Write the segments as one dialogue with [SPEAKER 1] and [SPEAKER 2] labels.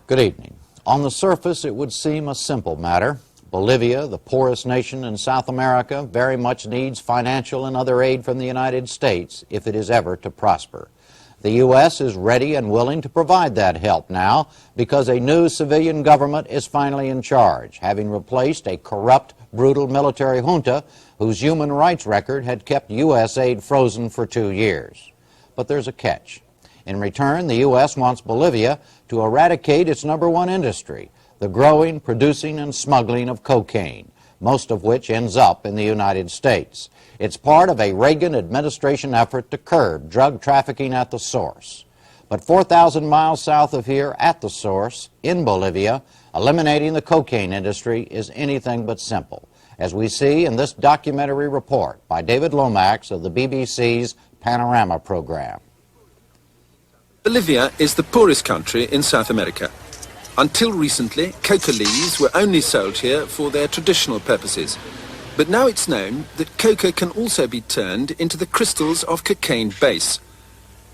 [SPEAKER 1] Good evening. On the surface, it would seem a simple matter. Bolivia, the poorest nation in South America, very much needs financial and other aid from the United States if it is ever to prosper. The U.S. is ready and willing to provide that help now because a new civilian government is finally in charge, having replaced a corrupt, brutal military junta whose human rights record had kept U.S. aid frozen for 2 years. But there's a catch. In return, the U.S. wants Bolivia to eradicate its #1 industry, the growing, producing, and smuggling of cocaine, most of which ends up in the United States. It's part of a Reagan administration effort to curb drug trafficking at the source. But 4,000 miles south of here, at the source, in Bolivia, eliminating the cocaine industry is anything but simple, as we see in this documentary report by David Lomax of the BBC's Panorama program.
[SPEAKER 2] Bolivia is the poorest country in South America. Until recently, coca leaves were only sold here for their traditional purposes. But now it's known that coca can also be turned into the crystals of cocaine base.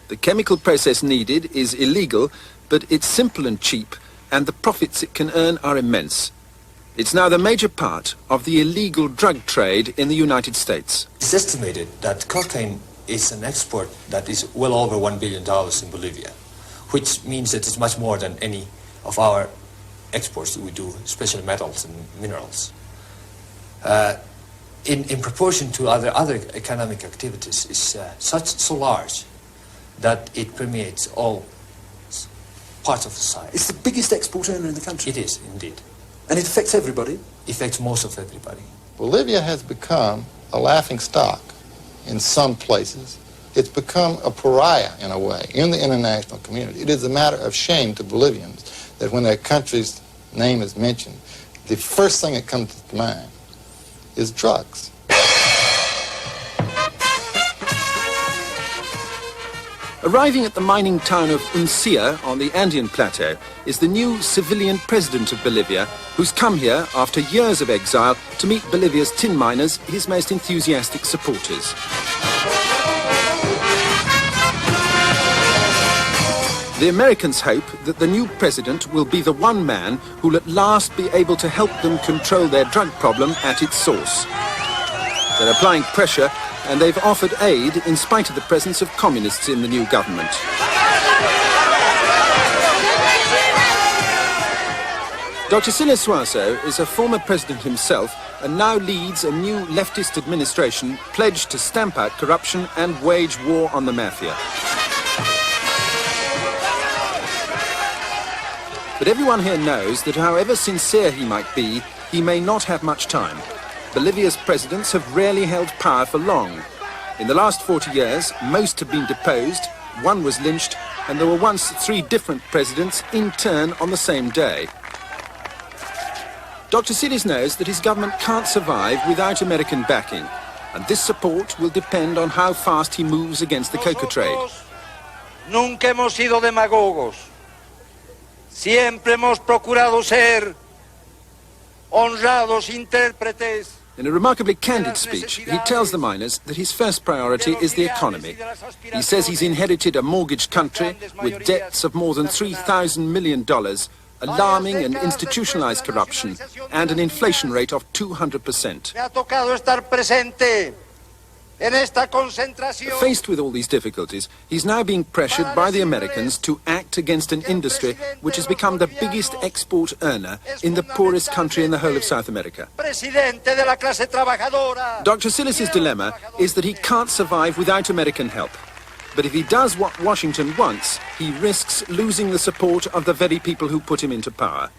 [SPEAKER 2] The chemical process needed is illegal, but it's simple and cheap, and the profits it can earn are immense. It's now the major part of the illegal drug trade in the United States.
[SPEAKER 3] It's estimated that cocaine is an export that is well over $1 billion in Bolivia, which means that it's much more than any of our exports that we do, especially metals and minerals. In proportion to other economic activities, is so large that it permeates all parts of society.
[SPEAKER 4] It's the biggest export earner in the country.
[SPEAKER 3] It is, indeed.
[SPEAKER 4] And it affects everybody?
[SPEAKER 3] It affects most of everybody.
[SPEAKER 5] Bolivia has become a laughing stock in some places. It's become a pariah, in a way, in the international community. It is a matter of shame to Bolivians that when their country's name is mentioned, the first thing that comes to mind is drugs.
[SPEAKER 2] Arriving at the mining town of Uncia on the Andean Plateau is the new civilian president of Bolivia, who's come here after years of exile to meet Bolivia's tin miners, his most enthusiastic supporters. The Americans hope that the new president will be the one man who'll at last be able to help them control their drug problem at its source. They're applying pressure, and they've offered aid in spite of the presence of communists in the new government. Dr. Silas Suaso is a former president himself and now leads a new leftist administration pledged to stamp out corruption and wage war on the mafia. But everyone here knows that however sincere he might be, he may not have much time. Bolivia's presidents have rarely held power for long. In the last 40 years, most have been deposed, one was lynched, and there were once 3 different presidents in turn on the same day. Dr. Silas knows that his government can't survive without American backing, and this support will depend on how fast he moves against the coca trade.
[SPEAKER 6] Nunca hemos sido demagogos. Siempre hemos procurado ser honrados intérpretes.
[SPEAKER 2] In a remarkably candid speech, he tells the miners that his first priority is the economy. He says he's inherited a mortgaged country with debts of more than $3,000 million, alarming and institutionalized corruption, and an inflation rate of 200%. Faced with all these difficulties, he's now being pressured by the Americans to act against an industry which has become the biggest export earner in the poorest country in the whole of South America. Dr. Silas's dilemma is that he can't survive without American help. But if he does what Washington wants, he risks losing the support of the very people who put him into power.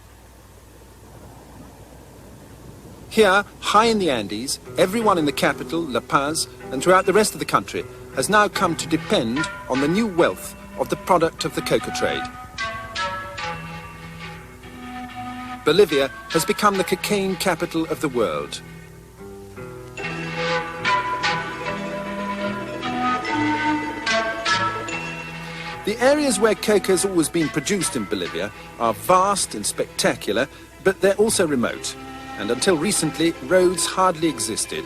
[SPEAKER 2] Here, high in the Andes, everyone in the capital, La Paz, and throughout the rest of the country has now come to depend on the new wealth of the product of the coca trade. Bolivia has become the cocaine capital of the world. The areas where coca has always been produced in Bolivia are vast and spectacular, but they're also remote. And until recently, roads hardly existed.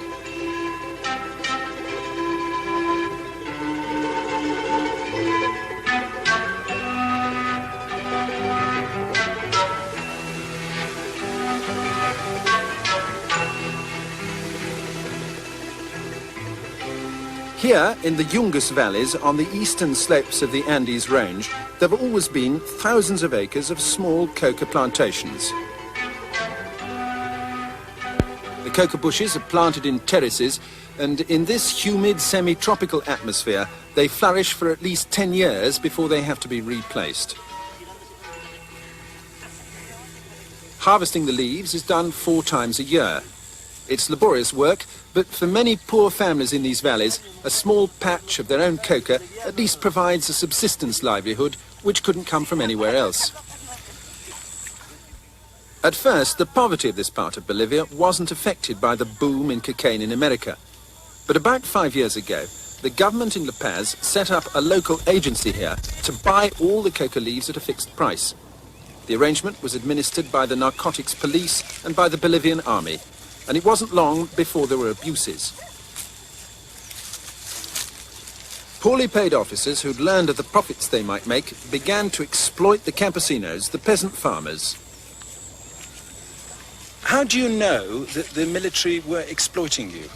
[SPEAKER 2] Here, in the Yungas valleys on the eastern slopes of the Andes range, there have always been thousands of acres of small coca plantations. The coca bushes are planted in terraces, and in this humid semi-tropical atmosphere, they flourish for at least 10 years before they have to be replaced. Harvesting the leaves is done 4 times a year. It's laborious work, but for many poor families in these valleys, a small patch of their own coca at least provides a subsistence livelihood which couldn't come from anywhere else. At first, the poverty of this part of Bolivia wasn't affected by the boom in cocaine in America. But about 5 years ago, the government in La Paz set up a local agency here to buy all the coca leaves at a fixed price. The arrangement was administered by the narcotics police and by the Bolivian army, and it wasn't long before there were abuses. Poorly paid officers who'd learned of the profits they might make began to exploit the campesinos, the peasant farmers.
[SPEAKER 7] How do you know that the military were exploiting you?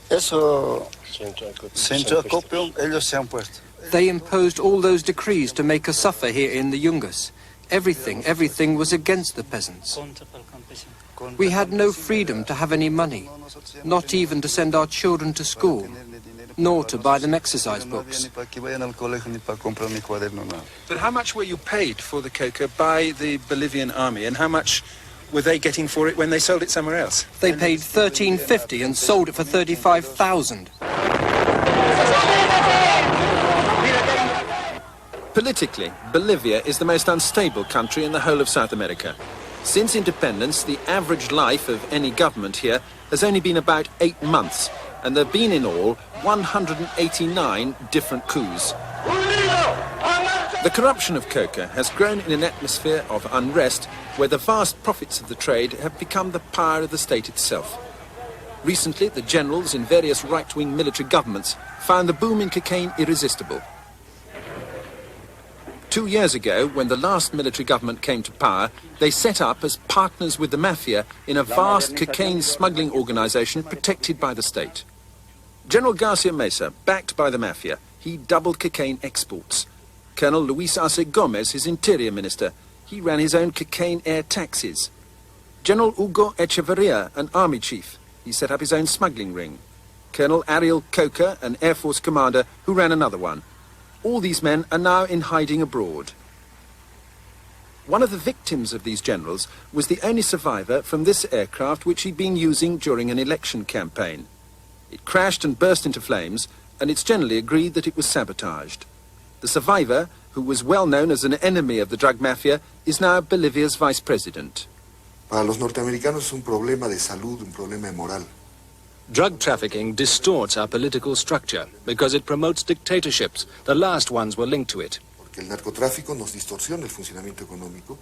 [SPEAKER 8] Eso, centro de acopio, ellos se han puesto.
[SPEAKER 9] They imposed all those decrees to make us suffer here in the Yungas. Everything was against the peasants. We had no freedom to have any money, not even to send our children to school, nor to buy them exercise books.
[SPEAKER 7] But how much were you paid for the coca by the Bolivian army, and how much were they getting for it when they sold it somewhere else?
[SPEAKER 9] They paid $13.50 and sold it for $35,000.
[SPEAKER 2] Politically, Bolivia is the most unstable country in the whole of South America. Since independence, the average life of any government here has only been about 8 months, and there have been in all 189 different coups. The corruption of coca has grown in an atmosphere of unrest where the vast profits of the trade have become the power of the state itself. Recently, the generals in various right-wing military governments found the boom in cocaine irresistible. 2 years ago, when the last military government came to power, they set up as partners with the mafia in a vast cocaine smuggling organization protected by the state. General Garcia Mesa, backed by the mafia, he doubled cocaine exports. Colonel Luis Arce Gomez, his interior minister, he ran his own cocaine air taxis. General Hugo Echeverria, an army chief, he set up his own smuggling ring. Colonel Ariel Coca, an Air Force commander, who ran another one. All these men are now in hiding abroad. One of the victims of these generals was the only survivor from this aircraft which he'd been using during an election campaign. It crashed and burst into flames, and it's generally agreed that it was sabotaged. The survivor, who was well known as an enemy of the drug mafia, is now Bolivia's vice president.
[SPEAKER 10] Para los norteamericanos es un problema de salud, un problema de moral.
[SPEAKER 11] Drug trafficking distorts our political structure because it promotes dictatorships. The last ones were linked to it.
[SPEAKER 10] Porque el narcotráfico nos distorsiona el funcionamiento económico.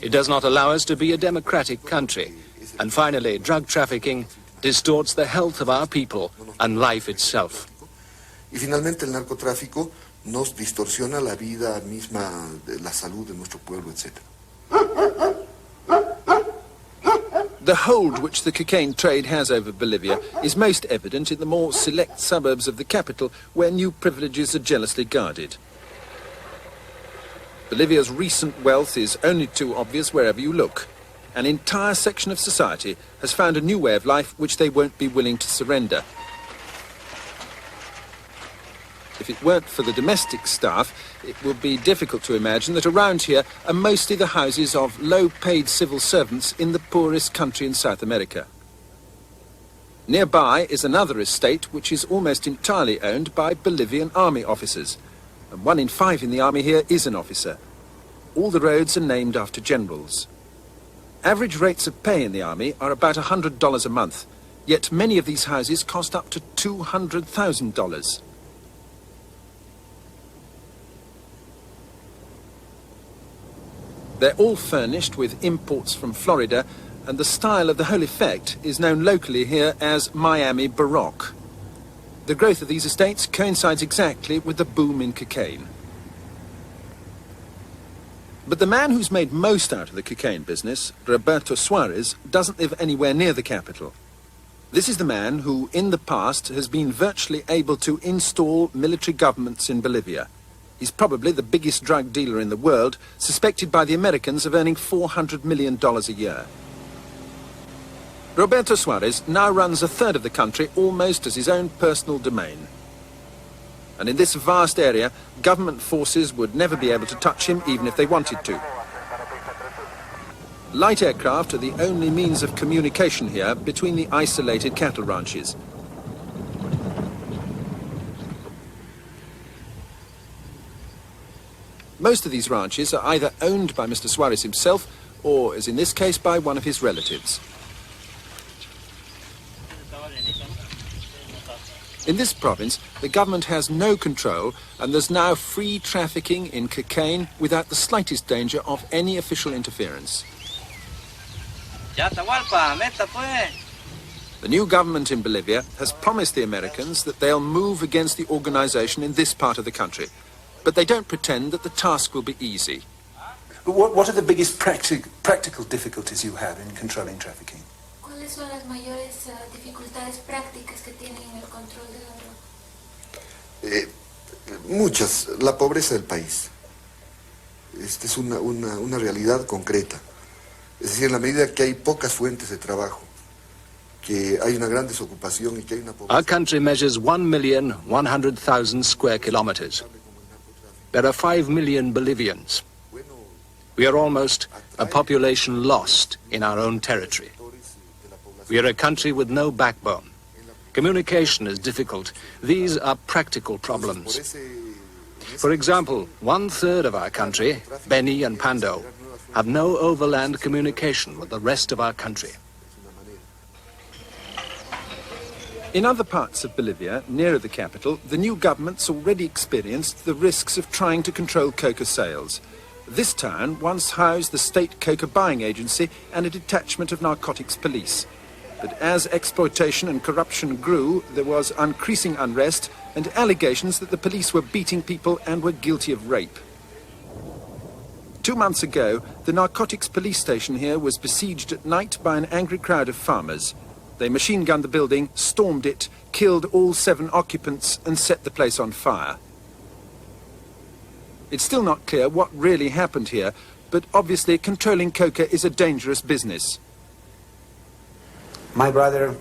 [SPEAKER 11] It does not allow us to be a democratic country. And finally, drug trafficking distorts the health of our people and life itself.
[SPEAKER 10] Y finalmente el narcotráfico nos distorsiona la vida misma, la salud de nuestro pueblo, etc.
[SPEAKER 2] The hold which the cocaine trade has over Bolivia is most evident in the more select suburbs of the capital, where new privileges are jealously guarded. Bolivia's recent wealth is only too obvious wherever you look. An entire section of society has found a new way of life which they won't be willing to surrender. If it weren't for the domestic staff, it would be difficult to imagine that around here are mostly the houses of low-paid civil servants in the poorest country in South America. Nearby is another estate which is almost entirely owned by Bolivian army officers, and 1 in 5 in the army here is an officer. All the roads are named after generals. Average rates of pay in the army are about $100 a month, yet many of these houses cost up to $200,000. They're all furnished with imports from Florida, and the style of the whole effect is known locally here as Miami Baroque. The growth of these estates coincides exactly with the boom in cocaine. But the man who's made most out of the cocaine business, Roberto Suarez, doesn't live anywhere near the capital. This is the man who, in the past, has been virtually able to install military governments in Bolivia. He's probably the biggest drug dealer in the world, suspected by the Americans of earning $400 million a year. Roberto Suarez now runs a third of the country almost as his own personal domain. And in this vast area, government forces would never be able to touch him even if they wanted to. Light aircraft are the only means of communication here between the isolated cattle ranches. Most of these ranches are either owned by Mr. Suarez himself or, as in this case, by one of his relatives. In this province, the government has no control, and there's now free trafficking in cocaine without the slightest danger of any official interference. The new government in Bolivia has promised the Americans that they'll move against the organization in this part of the country. But they don't pretend that the task will be easy.
[SPEAKER 4] What are the biggest practical difficulties you have in controlling trafficking?
[SPEAKER 12] ¿Cuáles son las mayores dificultades prácticas que tienen en el control de la droga?
[SPEAKER 10] Muchas. La pobreza del país. Esta es una realidad concreta. Es decir, en la medida que hay pocas fuentes de trabajo, que hay una gran desocupación y que hay una pobreza.
[SPEAKER 11] Our country measures 1,100,000 square kilometers. There are 5 million Bolivians. We are almost a population lost in our own territory. We are a country with no backbone. Communication is difficult. These are practical problems. For example, 1/3 of our country, Beni and Pando, have no overland communication with the rest of our country.
[SPEAKER 2] In other parts of Bolivia, nearer the capital, the new government's already experienced the risks of trying to control coca sales. This town once housed the state coca buying agency and a detachment of narcotics police. But as exploitation and corruption grew, there was increasing unrest and allegations that the police were beating people and were guilty of rape. 2 months ago, the narcotics police station here was besieged at night by an angry crowd of farmers. They machine-gunned the building, stormed it, killed all 7 occupants and set the place on fire. It's still not clear what really happened here, but obviously controlling coca is a dangerous business.
[SPEAKER 13] My brother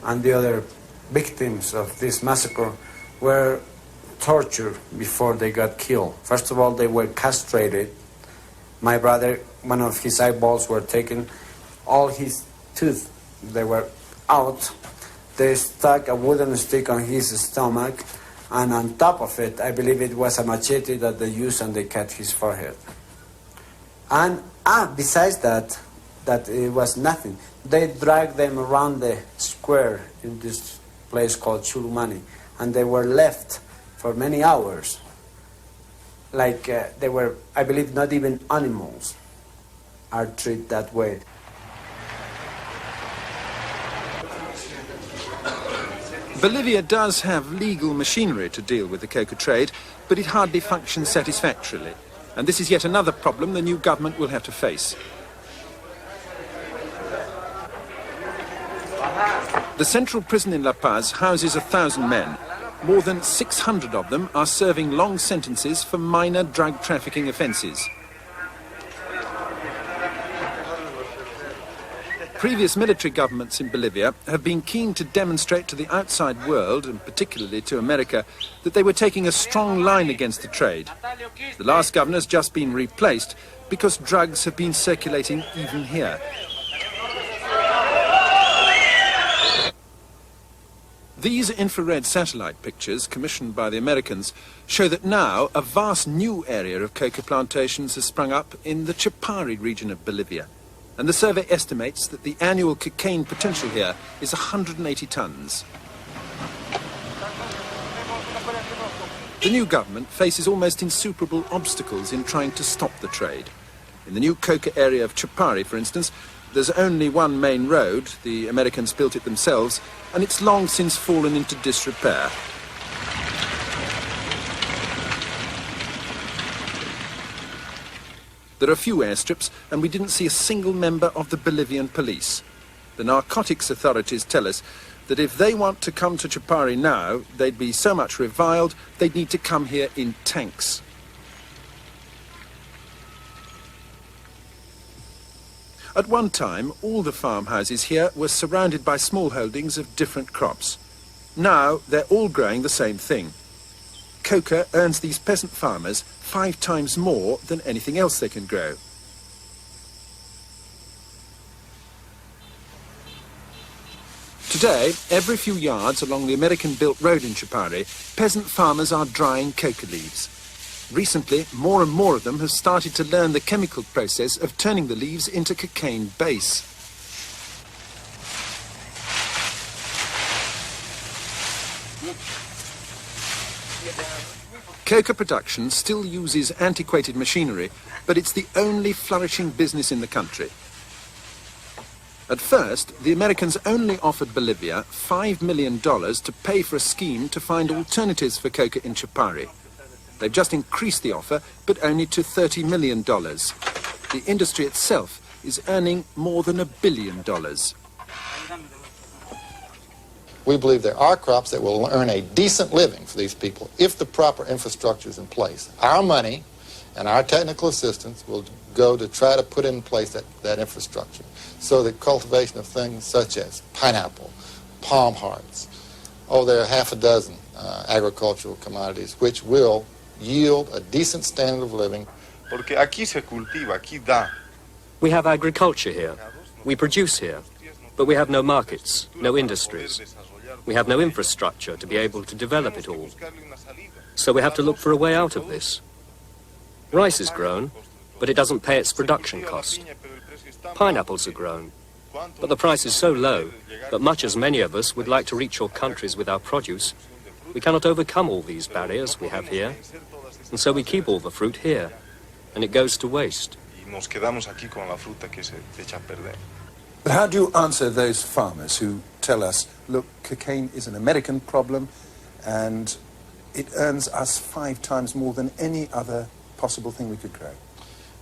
[SPEAKER 13] and the other victims of this massacre were tortured before they got killed. First of all, they were castrated. My brother, one of his eyeballs were taken, all his teeth, they were out. They stuck a wooden stick on his stomach, and on top of it, I believe it was a machete that they used, and they cut his forehead. And besides that it was nothing. They dragged them around the square in this place called Chulumani, and they were left for many hours. Like they were, I believe, not even animals are treated that way.
[SPEAKER 2] Bolivia does have legal machinery to deal with the coca trade, but it hardly functions satisfactorily. And this is yet another problem the new government will have to face. The central prison in La Paz houses 1,000 men. More than 600 of them are serving long sentences for minor drug trafficking offences. Previous military governments in Bolivia have been keen to demonstrate to the outside world, and particularly to America, that they were taking a strong line against the trade. The last governor's just been replaced because drugs have been circulating even here. These infrared satellite pictures, commissioned by the Americans, show that now a vast new area of coca plantations has sprung up in the Chapari region of Bolivia. And the survey estimates that the annual cocaine potential here is 180 tons. The new government faces almost insuperable obstacles in trying to stop the trade. In the new coca area of Chapari, for instance, there's only one main road. The Americans built it themselves, and it's long since fallen into disrepair. There are few airstrips, and we didn't see a single member of the Bolivian police. The narcotics authorities tell us that if they want to come to Chupari now, they'd be so much reviled, they'd need to come here in tanks. At one time, all the farmhouses here were surrounded by small holdings of different crops. Now, they're all growing the same thing. Coca earns these peasant farmers 5 times more than anything else they can grow. Today, every few yards along the American-built road in Chupari, peasant farmers are drying coca leaves. Recently, more and more of them have started to learn the chemical process of turning the leaves into cocaine base. Coca production still uses antiquated machinery, but it's the only flourishing business in the country. At first, the Americans only offered Bolivia $5 million to pay for a scheme to find alternatives for coca in Chupari. They've just increased the offer, but only to $30 million. The industry itself is earning more than $1 billion.
[SPEAKER 5] We believe there are crops that will earn a decent living for these people if the proper infrastructure is in place. Our money and our technical assistance will go to try to put in place that infrastructure so that cultivation of things such as pineapple, palm hearts, there are half a dozen agricultural commodities which will yield a decent standard of living.
[SPEAKER 14] Porque aquí se cultiva, aquí da.
[SPEAKER 15] We have agriculture here. We produce here. But we have no markets, no industries. We have no infrastructure to be able to develop it all. So we have to look for a way out of this. Rice is grown, but it doesn't pay its production cost. Pineapples are grown, but the price is so low that much as many of us would like to reach your countries with our produce, we cannot overcome all these barriers we have here, and so we keep all the fruit here, and it goes to waste.
[SPEAKER 2] But how do you answer those farmers who tell us, look, cocaine is an American problem, and it earns us 5 times more than any other possible thing we could grow?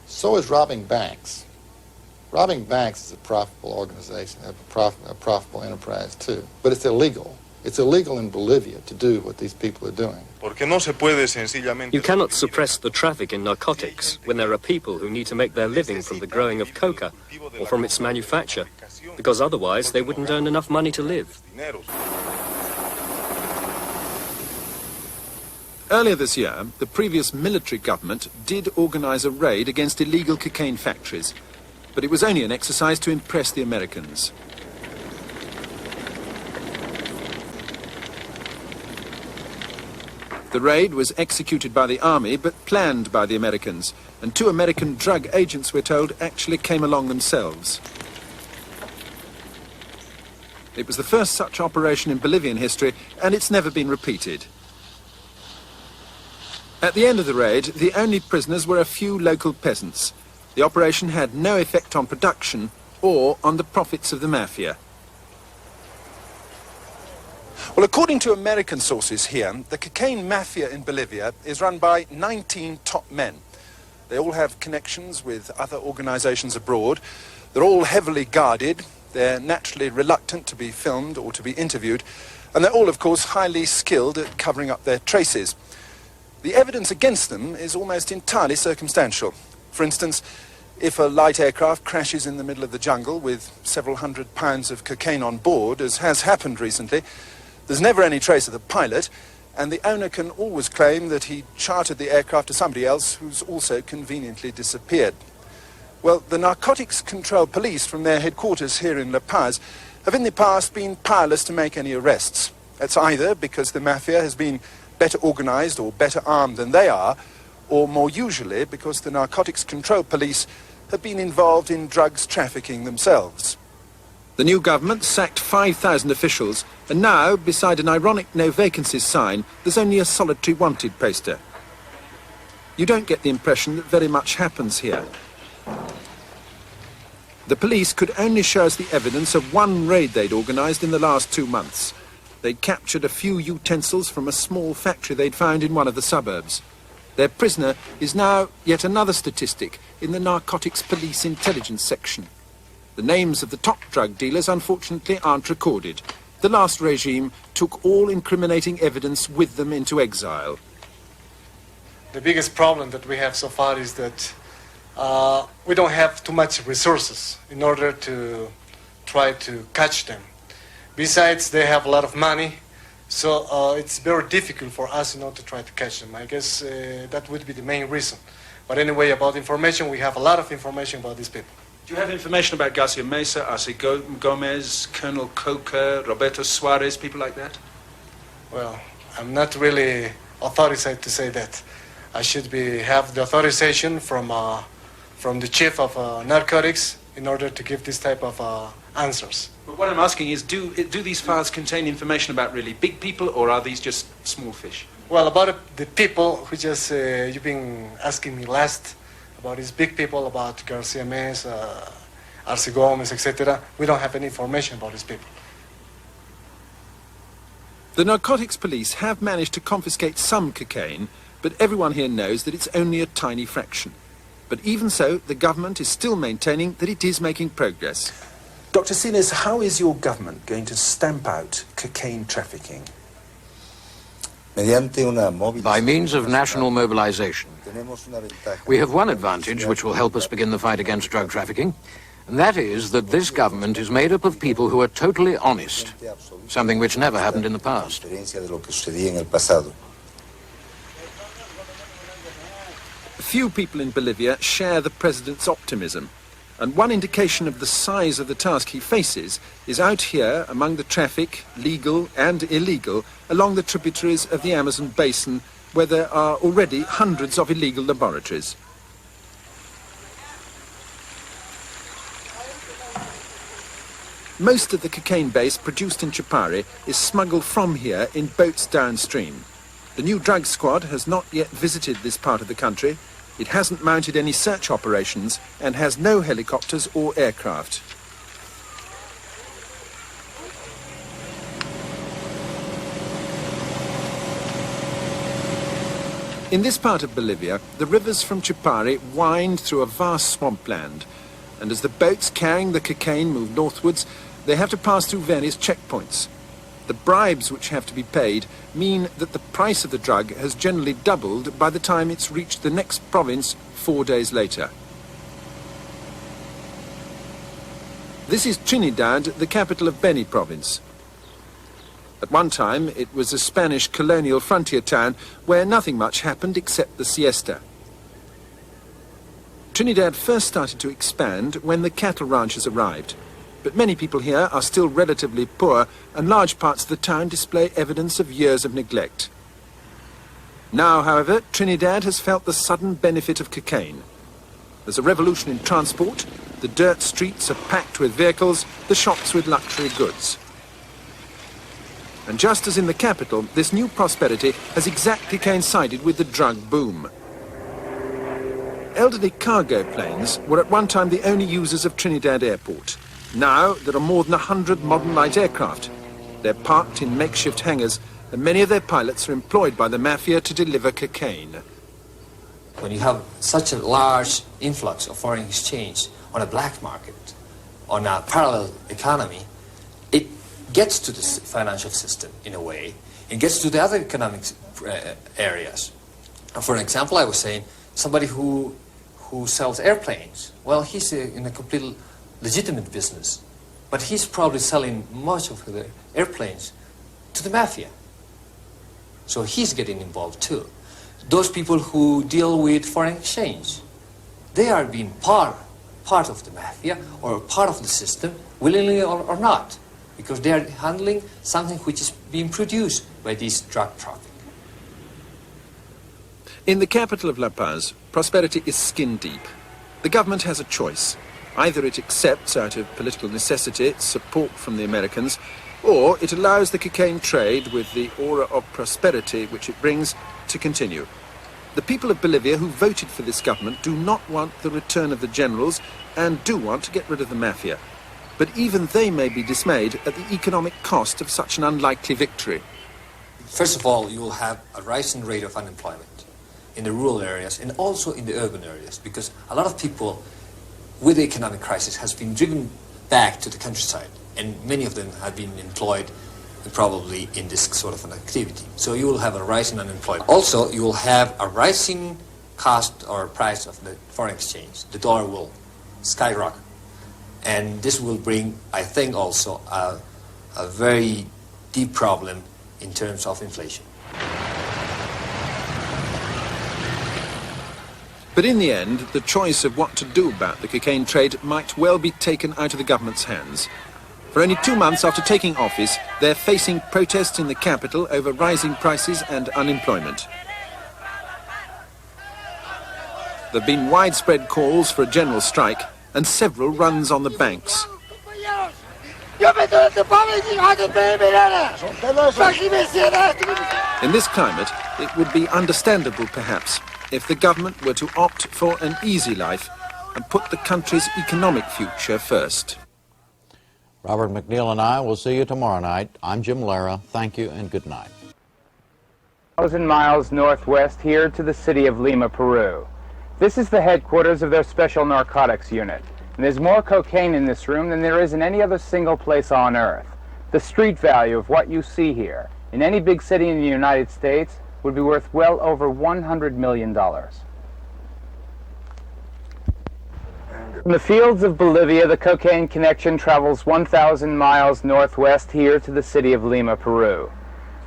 [SPEAKER 5] So is robbing banks. Robbing banks is a profitable organization, a profitable enterprise too, but it's illegal. It's illegal in Bolivia to do what these people are doing.
[SPEAKER 15] You cannot suppress the traffic in narcotics when there are people who need to make their living from the growing of coca or from its manufacture, because otherwise they wouldn't earn enough money to live.
[SPEAKER 2] Earlier this year, the previous military government did organize a raid against illegal cocaine factories, but it was only an exercise to impress the Americans. The raid was executed by the army, but planned by the Americans, and 2 American drug agents, we're told, actually came along themselves. It was the first such operation in Bolivian history, and it's never been repeated. At the end of the raid, the only prisoners were a few local peasants. The operation had no effect on production or on the profits of the mafia. Well, according to American sources here, the cocaine mafia in Bolivia is run by 19 top men. They all have connections with other organizations abroad. They're all heavily guarded. They're naturally reluctant to be filmed or to be interviewed. And they're all, of course, highly skilled at covering up their traces. The evidence against them is almost entirely circumstantial. For instance, if a light aircraft crashes in the middle of the jungle with several hundred pounds of cocaine on board, as has happened recently, there's never any trace of the pilot, and the owner can always claim that he chartered the aircraft to somebody else who's also conveniently disappeared. Well, the Narcotics Control Police from their headquarters here in La Paz have in the past been powerless to make any arrests. That's either because the mafia has been better organized or better armed than they are, or more usually because the Narcotics Control Police have been involved in drugs trafficking themselves. The new government sacked 5,000 officials, and now, beside an ironic no vacancies sign, there's only a solitary wanted poster. You don't get the impression that very much happens here. The police could only show us the evidence of one raid they'd organized in the last 2 months. They'd captured a few utensils from a small factory they'd found in one of the suburbs. Their prisoner is now yet another statistic in the Narcotics Police Intelligence Section. The names of the top drug dealers, unfortunately, aren't recorded. The last regime took all incriminating evidence with them into exile.
[SPEAKER 16] The biggest problem that we have so far is that we don't have too much resources in order to try to catch them. Besides, they have a lot of money, so it's very difficult for us, to try to catch them. I guess that would be the main reason. But anyway, about information, we have a lot of information about these people.
[SPEAKER 7] Do you have information about Garcia Mesa, Arce Gomez, Colonel Coca, Roberto Suarez, people like that?
[SPEAKER 16] Well, I'm not really authorized to say that. I should have the authorization from the chief of narcotics in order to give this type of answers.
[SPEAKER 7] But what I'm asking is, do these files contain information about really big people, or are these just small fish?
[SPEAKER 16] Well, about the people who just you've been asking me last, about these big people, about Garcia Mesa, Arce Gomez, etc., we don't have any information about these people.
[SPEAKER 2] The narcotics police have managed to confiscate some cocaine, but everyone here knows that it's only a tiny fraction. But even so, the government is still maintaining that it is making progress.
[SPEAKER 4] Dr. Sines, how is your government going to stamp out cocaine trafficking?
[SPEAKER 17] By means of national mobilization. We have one advantage which will help us begin the fight against drug trafficking, and that is that this government is made up of people who are totally honest, something which never happened in the past.
[SPEAKER 2] Few people in Bolivia share the president's optimism, and one indication of the size of the task he faces is out here among the traffic, legal and illegal, along the tributaries of the Amazon basin, where there are already hundreds of illegal laboratories. Most of the cocaine base produced in Chupare is smuggled from here in boats downstream. The new drug squad has not yet visited this part of the country. It hasn't mounted any search operations and has no helicopters or aircraft. In this part of Bolivia, the rivers from Chupare wind through a vast swampland, and as the boats carrying the cocaine move northwards, they have to pass through various checkpoints. The bribes which have to be paid mean that the price of the drug has generally doubled by the time it's reached the next province 4 days later. This is Trinidad, the capital of Beni province. At one time, it was a Spanish colonial frontier town where nothing much happened except the siesta. Trinidad first started to expand when the cattle ranchers arrived. But many people here are still relatively poor, and large parts of the town display evidence of years of neglect. Now, however, Trinidad has felt the sudden benefit of cocaine. There's a revolution in transport, the dirt streets are packed with vehicles, the shops with luxury goods. And just as in the capital, this new prosperity has exactly coincided with the drug boom. Elderly cargo planes were at one time the only users of Trinidad Airport. Now, there are more than 100 modern light aircraft. They're parked in makeshift hangars, and many of their pilots are employed by the mafia to deliver cocaine.
[SPEAKER 3] When you have such a large influx of foreign exchange on a black market, on a parallel economy, it gets to the financial system in a way. It gets to the other economic areas. For example, I was saying, somebody who sells airplanes, well, he's in a completely legitimate business, but he's probably selling much of the airplanes to the mafia. So he's getting involved too. Those people who deal with foreign exchange, they are being part of the mafia or part of the system, willingly or not, because they are handling something which is being produced by this drug traffic.
[SPEAKER 2] In the capital of La Paz, prosperity is skin deep. The government has a choice. Either it accepts, out of political necessity, support from the Americans, or it allows the cocaine trade, with the aura of prosperity which it brings, to continue. The people of Bolivia who voted for this government do not want the return of the generals and do want to get rid of the mafia. But even they may be dismayed at the economic cost of such an unlikely victory.
[SPEAKER 3] First of all, you will have a rising rate of unemployment in the rural areas and also in the urban areas, because a lot of people with the economic crisis has been driven back to the countryside, and many of them have been employed probably in this sort of an activity. So you will have a rise in unemployment. Also, you will have a rising cost or price of the foreign exchange. The dollar will skyrocket. And this will bring, I think, also a very deep problem in terms of inflation.
[SPEAKER 2] But in the end, the choice of what to do about the cocaine trade might well be taken out of the government's hands. For only 2 months after taking office, they're facing protests in the capital over rising prices and unemployment. There have been widespread calls for a general strike and several runs on the banks. In this climate, it would be understandable, perhaps, if the government were to opt for an easy life and put the country's economic future first.
[SPEAKER 1] Robert McNeil and I will see you tomorrow night. I'm Jim Lara. Thank you and good night.
[SPEAKER 18] 1,000 miles northwest here to the city of Lima, Peru. This is the headquarters of their special narcotics unit. And there's more cocaine in this room than there is in any other single place on earth. The street value of what you see here in any big city in the United States would be worth well over $100 million. From the fields of Bolivia, the cocaine connection travels 1,000 miles northwest here to the city of Lima, Peru.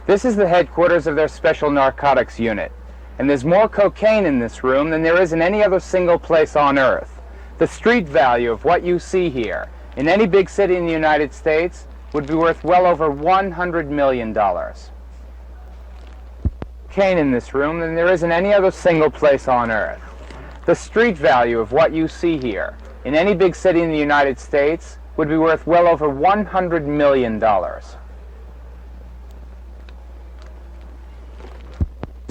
[SPEAKER 18] This is the headquarters of their special narcotics unit. And there's more cocaine in this room than there is in any other single place on earth. The street value of what you see here in any big city in the United States would be worth well over $100 million. Cocaine in this room than there is in any other single place on earth. The street value of what you see here in any big city in the United States would be worth well over $100 million. There's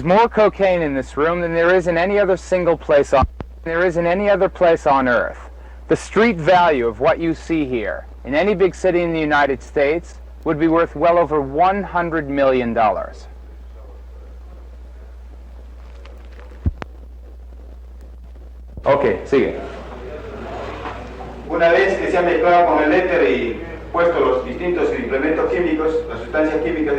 [SPEAKER 18] more cocaine in this room than there is in any other single place on earth. The street value of what you see here in any big city in the United States would be worth well over $100 million. Okay, sigue.
[SPEAKER 19] Una vez que se ha mezclado con el éter y puesto los distintos implementos químicos, las sustancias químicas,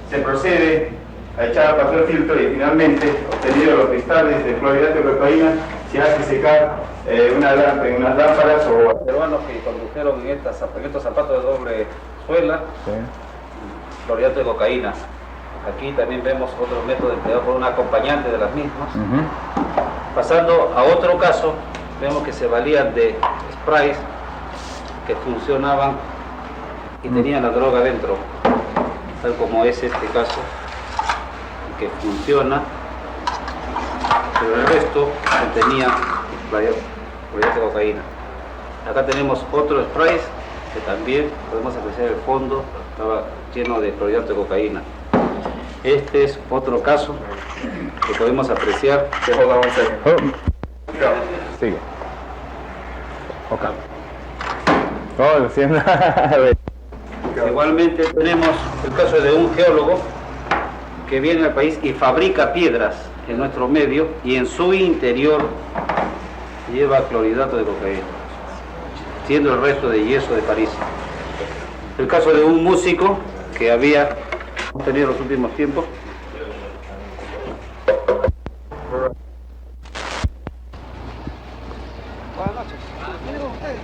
[SPEAKER 19] se procede a echar a pasar el filtro y finalmente, obtenido los cristales de clorhidrato de cocaína, se hace secar en unas lámparas o peruanos que condujeron en estos zapatos de doble suela, clorhidrato de cocaína. Aquí también vemos otro método empleado por un acompañante de las mismas. Pasando a otro caso, vemos que se valían de sprays que funcionaban y tenían la droga dentro, tal como es este caso, que funciona, pero el resto contenía clorhidrato de cocaína. Acá tenemos otro sprays que también podemos apreciar el fondo, estaba lleno de clorhidrato de cocaína. Este es otro caso que podemos apreciar.
[SPEAKER 18] Sigue. Okay. Oh, lo siento.
[SPEAKER 19] Igualmente tenemos el caso de un geólogo que viene al país y fabrica piedras en nuestro medio y en su interior lleva clorhidrato de cocaína, siendo el resto de yeso de París. El caso de un músico que había tenido en los últimos tiempos.
[SPEAKER 20] Buenas noches. ¿Viene con ustedes?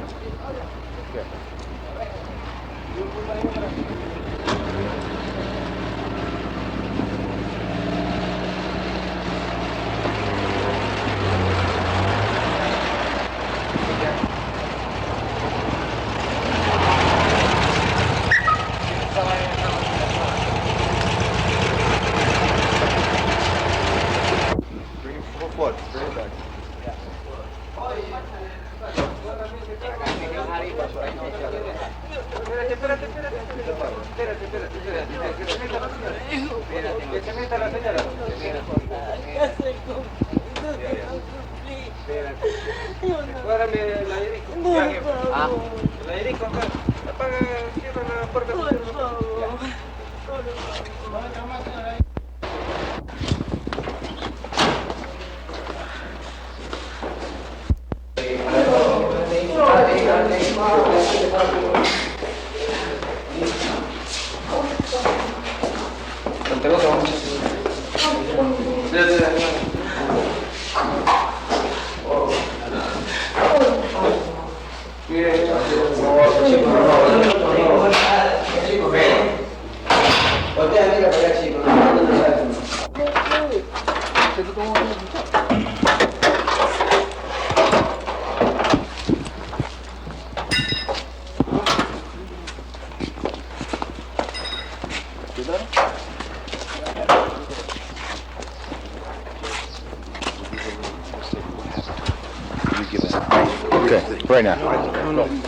[SPEAKER 18] Okay, right now.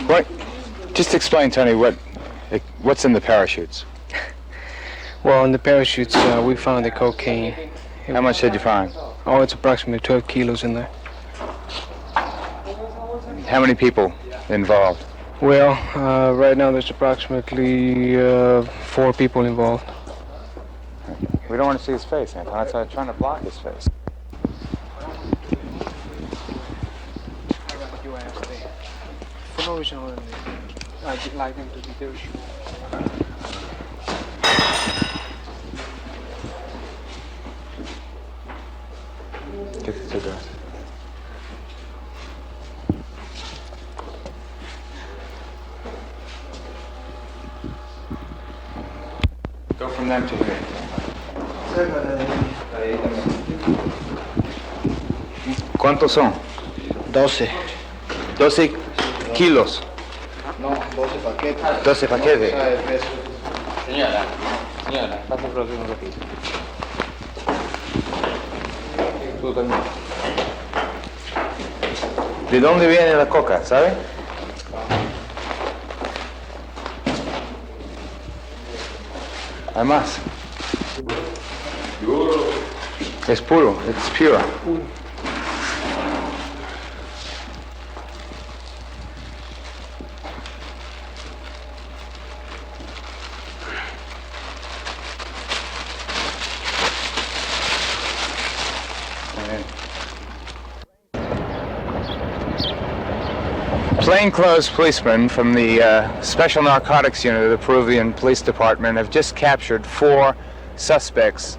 [SPEAKER 18] Right. Just explain, Tony, what's in the parachutes.
[SPEAKER 21] Well, in the parachutes, we found the cocaine.
[SPEAKER 18] How much did you find?
[SPEAKER 21] Oh, it's approximately 12 kilos in there.
[SPEAKER 18] How many people involved?
[SPEAKER 21] Well, right now there's approximately 4 people involved.
[SPEAKER 18] We don't want to see his face, Anton. That's why I'm trying to block his face.
[SPEAKER 21] I'd like them to be there.
[SPEAKER 18] Get the cigarettes. Go from them to here. ¿Cuántos son?
[SPEAKER 21] 12.
[SPEAKER 18] 12 kilos.
[SPEAKER 21] No, 12 paquetes.
[SPEAKER 18] 12 paquetes.
[SPEAKER 21] Señora, pasa por aquí un ratito.
[SPEAKER 18] Tú también. ¿De dónde viene la coca, sabe? Hay más. Es puro, it's pure. Plainclothes policemen from the Special Narcotics Unit of the Peruvian Police Department have just captured 4 suspects.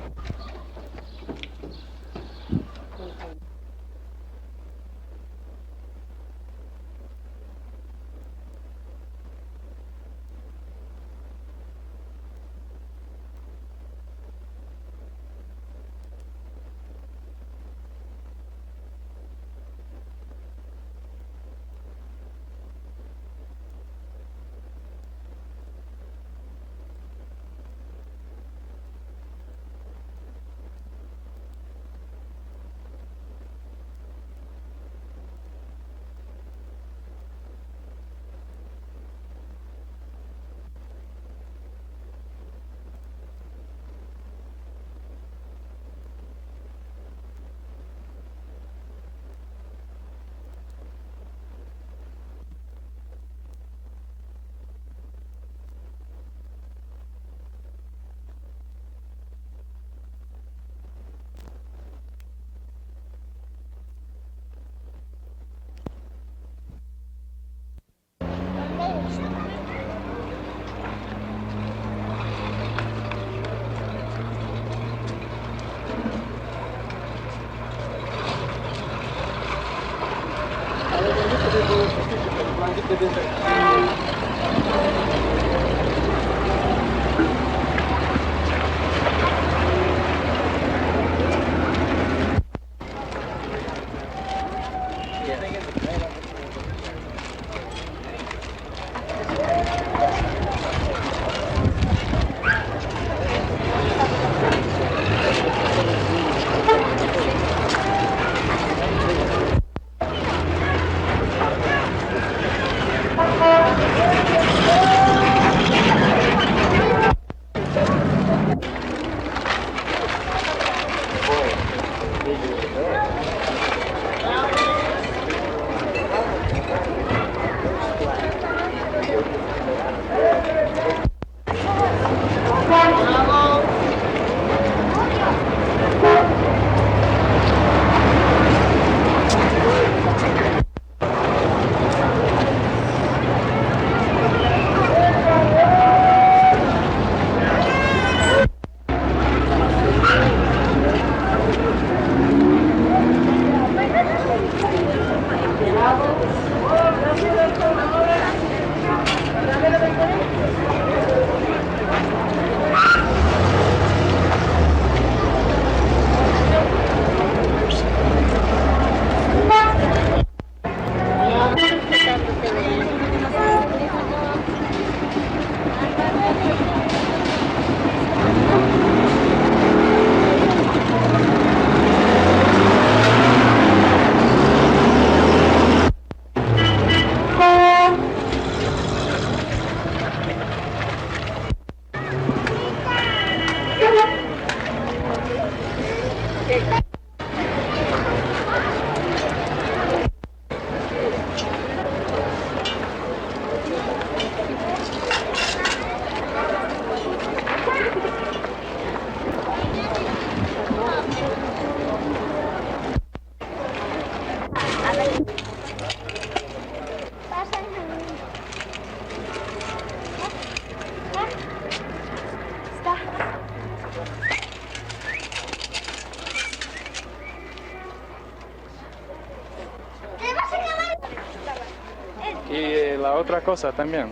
[SPEAKER 21] Y la otra cosa también.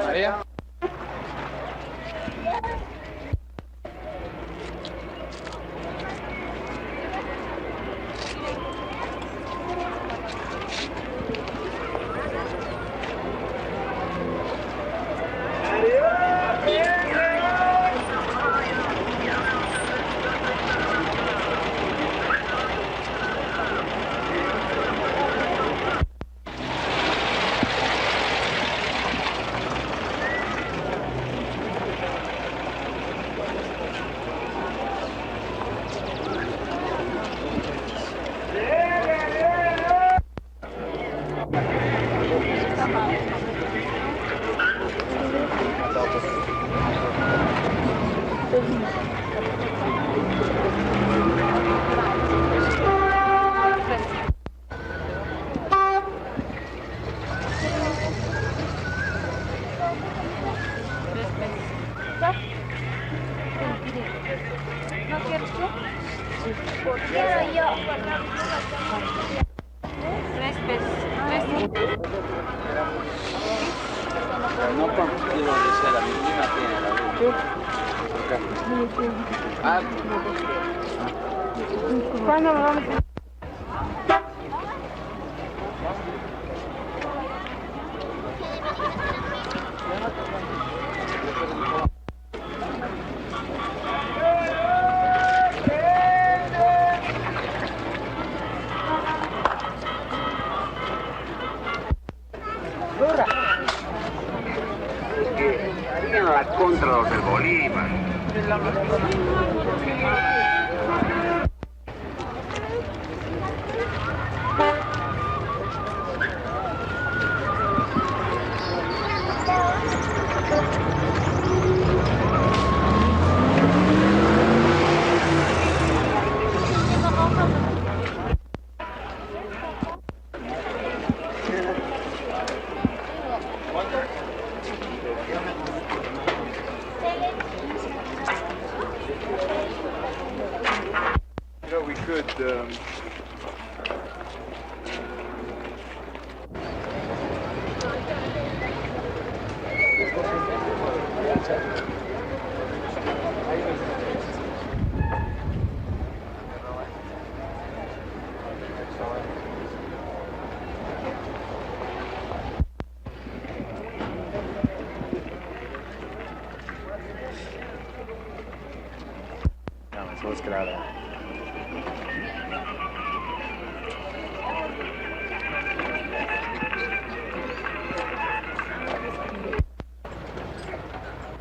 [SPEAKER 21] María.
[SPEAKER 20] ¿Cuándo nos vamos?
[SPEAKER 19] Harían la contra los del Bolívar.
[SPEAKER 21] So let's get out of there.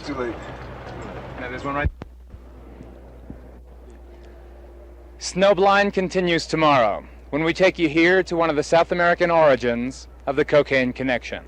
[SPEAKER 14] Too late. Now there's one right.
[SPEAKER 18] Snowblind continues tomorrow when we take you here to one of the South American origins of the cocaine connection.